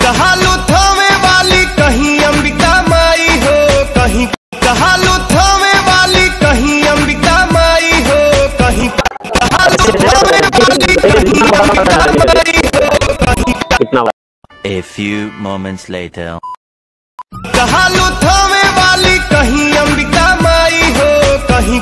कहालू थावे वाली कहीं अंबिका माई हो, कहीं कहालू थावे वाली कहीं अंबिका माई हो, कहीं कहालू थावे वाली कहीं अंबिका माई हो, कहीं। A few moments later. कहालू Thawe वाली कहीं अंबिका माई हो, कहीं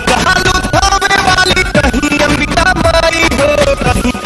कहालू थावे वाली कहीं अंबिका माई हो, कहीं।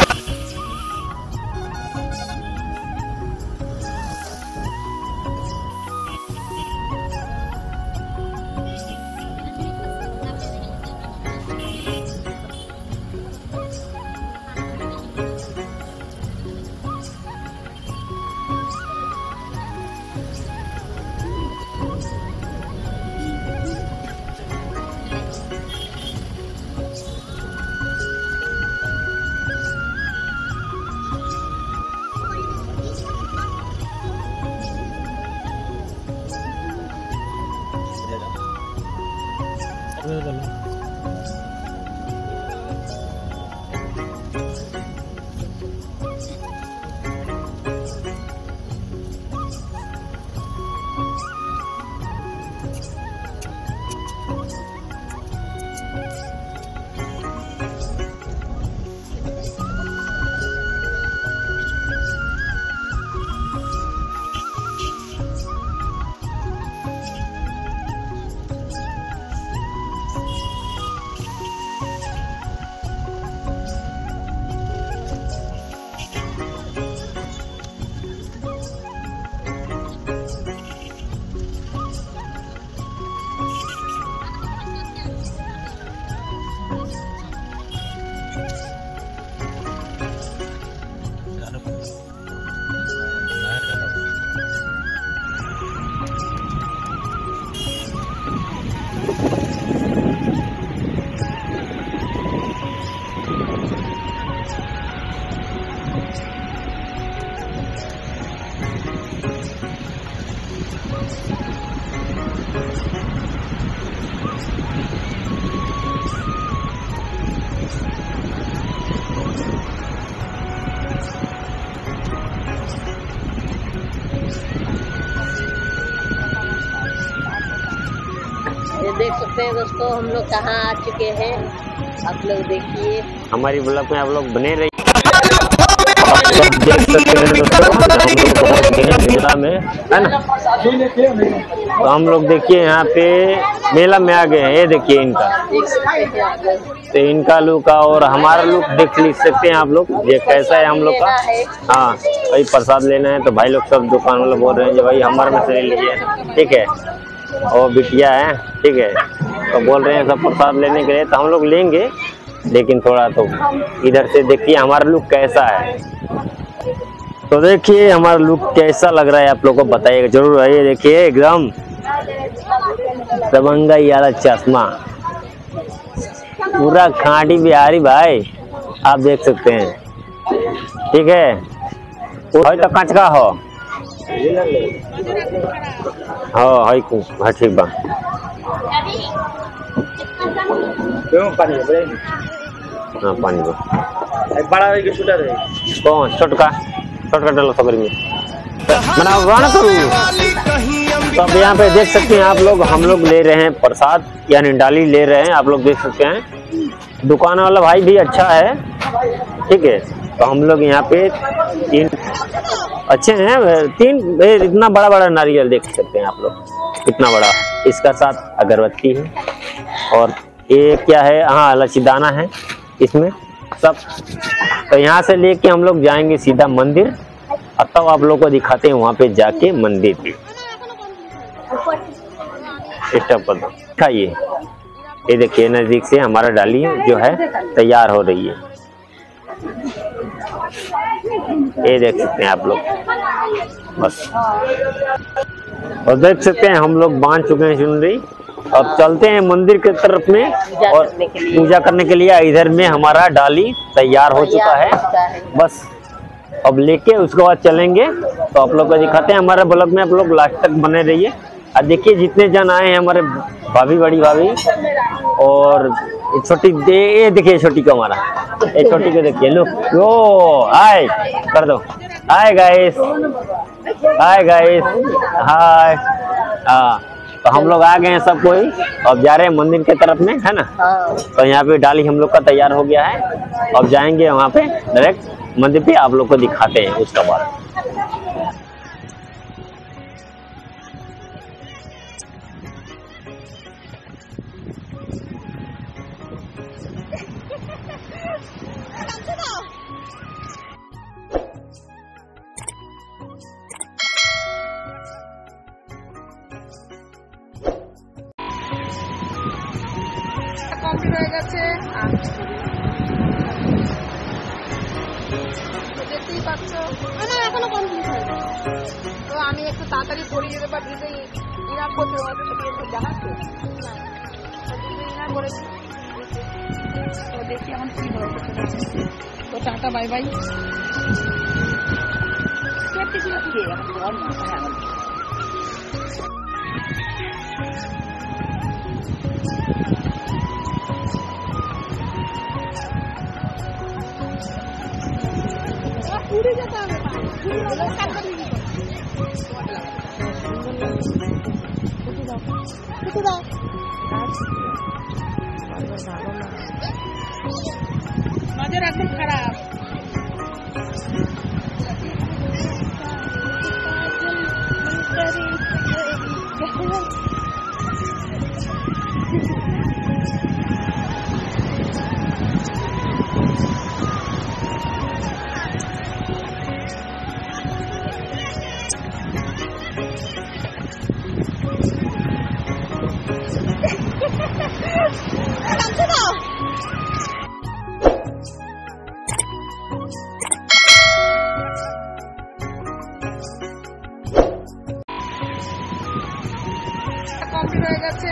देख सकते हैं दोस्तों हम लोग कहाँ आ चुके हैं, आप लोग देखिए। हमारी ब्लॉग में आप लोग बने रहिए। देख सकते हैं दोस्तों मेला में है ना, तो हम लोग देखिए यहाँ पे मेला में आ गए हैं। ये देखिए इनका, तो इनका लुक और हमारा लुक देख सकते हैं आप लोग, ये कैसा है हम लोग का। हाँ भाई प्रसाद लेना है तो भाई लोग सब दुकान वाले बोल रहे हैं कि भाई हमारे में से ले लीजिए, ठीक है। और बिटिया है, ठीक है, तो बोल रहे हैं सब प्रसाद लेने के लिए, तो हम लोग लेंगे, लेकिन थोड़ा तो इधर से देखिए हमारा लुक कैसा है। तो देखिए हमारा लुक कैसा लग रहा है आप लोगों को बताइएगा जरूर। ये देखिए एकदम दबंगा वाला चश्मा, पूरा खांटी बिहारी भाई, आप देख सकते हैं, ठीक है। तो कांच का हो हाँ है ठीक बा। हाँ पानी दो बड़ा कौन छोटका छोटका डालो सबर में बनाओ गाना करूँ। तो अब यहाँ पे देख सकते हैं आप लोग, हम लोग ले रहे हैं प्रसाद यानी डाली ले रहे हैं, आप लोग देख सकते हैं। दुकान वाला भाई भी अच्छा है, ठीक है। तो हम लोग यहाँ पे तीन अच्छे हैं, तीन इतना बड़ा बड़ा नारियल देख सकते हैं आप लोग, कितना बड़ा। इसका साथ अगरबत्ती है और ये क्या है, हाँ लच्छीदाना है इसमें सब। तो यहाँ से लेके हम लोग जाएंगे सीधा मंदिर, और तब आप लोग को दिखाते हैं वहाँ पे जाके मंदिर पे। स्टेप पर दिखाइए, ये देखिए नजदीक से हमारा डाली जो है तैयार हो रही है। ये देख सकते हैं आप लोग, बस। और देख सकते हैं हम लोग बांध चुके हैं चुनरी। अब चलते हैं मंदिर की तरफ में और पूजा करने के लिए। इधर में हमारा डाली तैयार हो चुका है, बस अब लेके उसके बाद चलेंगे। तो आप लोग को दिखाते हैं हमारे ब्लॉग में, आप लोग लास्ट तक बने रहिए। और देखिए जितने जन आए हैं हमारे भाभी, बड़ी भाभी और छोटी, ये देखिए छोटी को, हमारा ये छोटी को देखिए, लो ओ हाय कर दो, हाय गाइस, हाय गाइस, हाय। हाँ, तो हम लोग आ गए हैं सब कोई, अब जा रहे हैं मंदिर के तरफ में, है ना। तो यहाँ पे डाली हम लोग का तैयार हो गया है। अब जाएंगे वहाँ पे डायरेक्ट मंदिर पे, आप लोग को दिखाते हैं उसका बाद। কমপ্লিট হয়ে গেছে, দেখতেই পাচ্ছ। না এখনো কমপ্লিট হয়নি, তো আমি একটু তাড়াতাড়ি পড়িয়ে দেবো। ভিজে ইনার করতে দেখাচ্ছে, ইনার করেছি। তো দেখি এখন কি হবে। তো টাটা, বাই বাই। পুরি যেতে হবে, নজর একদম খারাপ। কমপ্লিট হয়ে গেছে,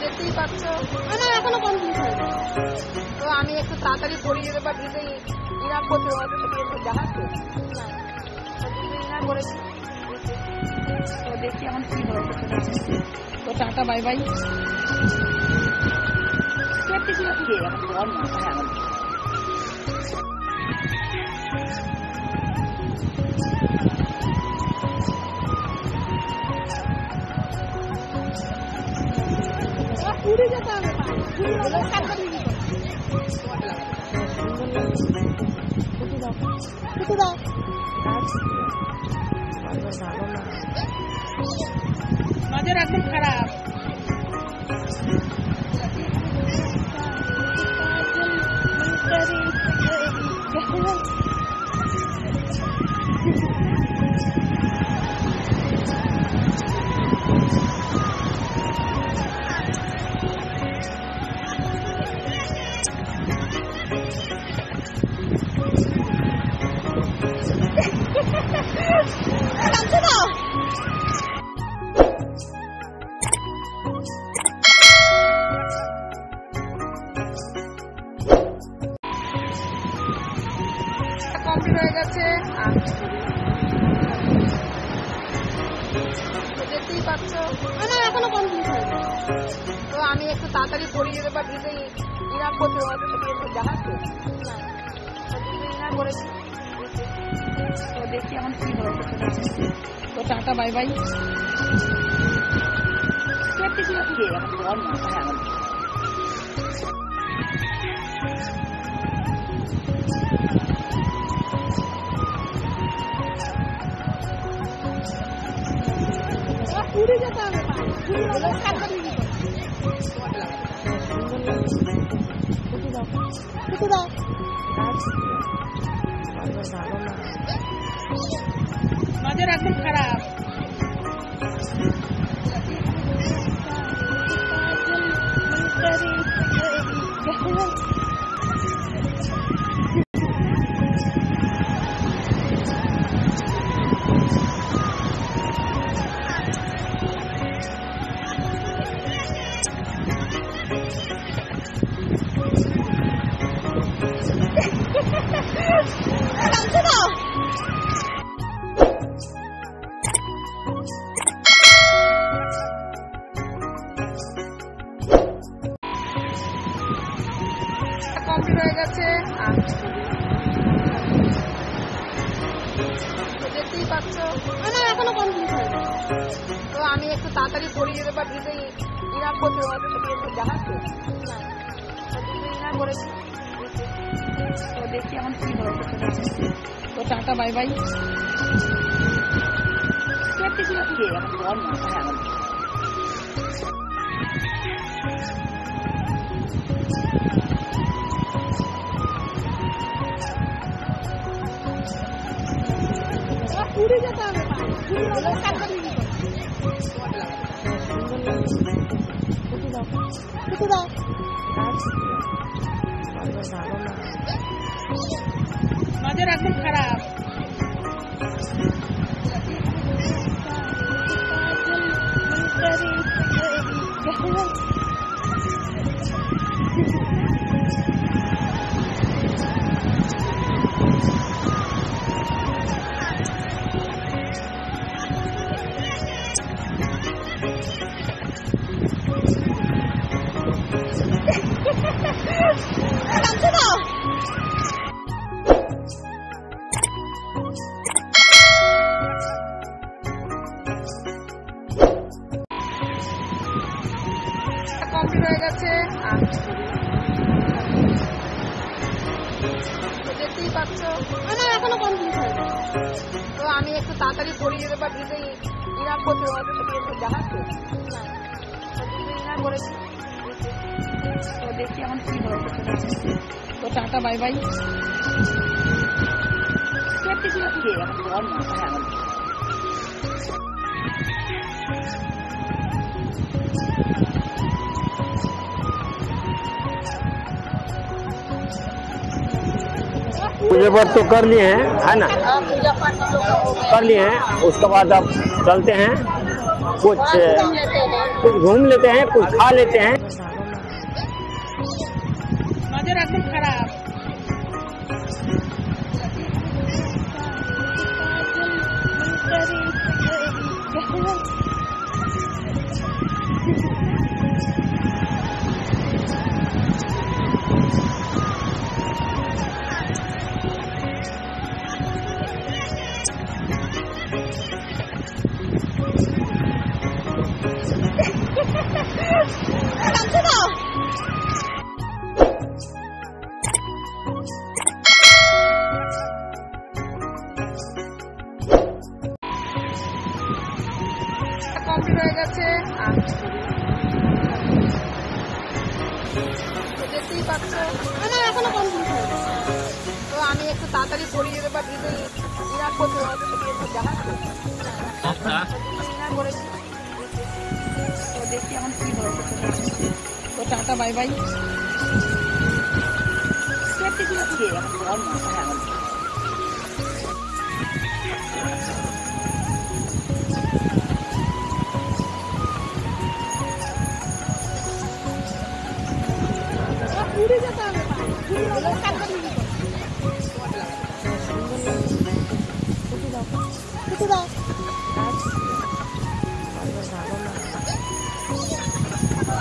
দেখতেই পাচ্ছ। না এখনো কমপ্লিট হয়নি, তো আমি একটু তাড়াতাড়ি পড়িয়ে দেবো। ভিজে ইনার করতে দেখাচ্ছে, ইনার করেছি। তো দেখি এখন কি হবে। তো টাটা, বাই বাই। পুরি যেতে হবে, নজর একদম খারাপ। কমপ্লিট হয়ে গেছে, দেখতেই পাচ্ছ। না এখনো কমপ্লিট হয়নি, তো আমি একটু তাড়াতাড়ি পড়িয়ে দেবো। ভিজে ইনার করতে দেখাচ্ছে, ইনার করেছি। তো দেখি এখন কি হবে। তো টাটা, বাই বাই। পুরি যেতে হবে, নজর একদম খারাপ। পাচ্ছ না এখনো কমপ্লিট হয়নি তো আমি একটু তাড়াতাড়ি পড়িয়ে যেতে পারি যে ইনার করতে দেখাচ্ছে না ইনার করেছি তো দেখি এখন কি হয় তো টাটা বাই বাই কিছু না কি এখন বল না এখন पूरी जाता है नजर एकदम खराब কমপ্লিট হয়ে গেছে দেখতেই পাচ্ছ না এখনো কমপ্লিট হয়নি তো আমি একটু তাড়াতাড়ি পড়িয়ে যেতে পারি যে ইনার করতে দেখাচ্ছে না ইনার করেছি তো দেখি এখন কি হয় তো টাটা বাই বাই কিছু না কি এখন বল না এখন पूजा पाठ तो कर लिए हैं है ना, कर लिए हैं। उसके बाद अब चलते हैं, कुछ घूम लेते हैं, कुछ खा लेते हैं। नजर एकदम खराब কমপ্লিট হয়ে গেছে দেখতেই পাচ্ছ না এখনো কমপ্লিট হয়নি তো আমি একটু তাড়াতাড়ি পড়িয়ে যেতে পারি যে ইনার করতে দেখাচ্ছে ইনার করেছি তো দেখি এখন কি হয় তো টাটা বাই বাই কিছু না কি এখন বল না এখন पूरी जाता है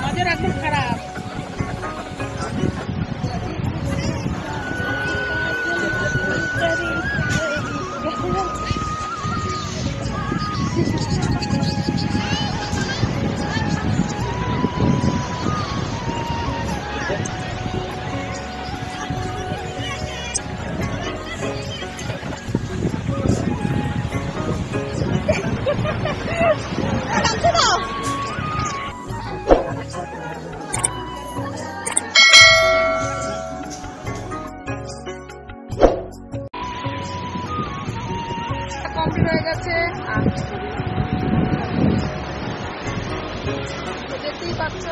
नजर एकदम खराब কমপ্লিট হয়ে গেছে দেখতেই পাচ্ছ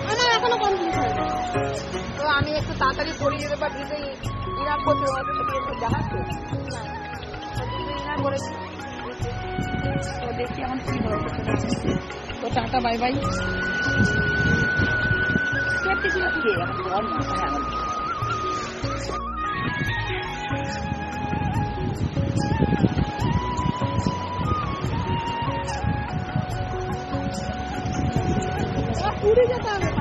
না এখনো কমপ্লিট হয়নি তো আমি একটু তাড়াতাড়ি পড়িয়ে যেতে পারি যে ইনার করতে দেখাচ্ছে না ইনার করেছি তো দেখি এখন কি হয় তো টাটা বাই বাই কিছু না কি এখন বল না এখন पूरी जाता है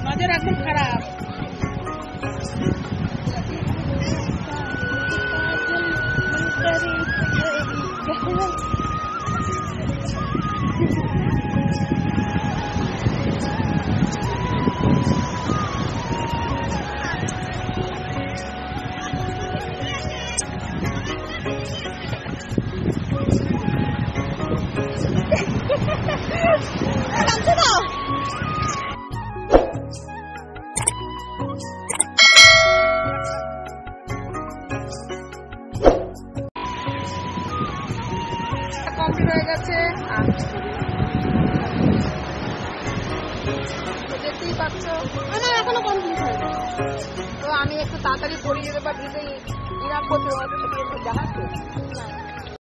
নজর একদম খারাপ। কমপ্লিট হয়ে গেছে, দেখতেই পাচ্ছ। না এখনো কমপ্লিট হয়নি, তো আমি একটু তাড়াতাড়ি পড়িয়ে দেবো, দিদি ইনাম করতে দেখাচ্ছে।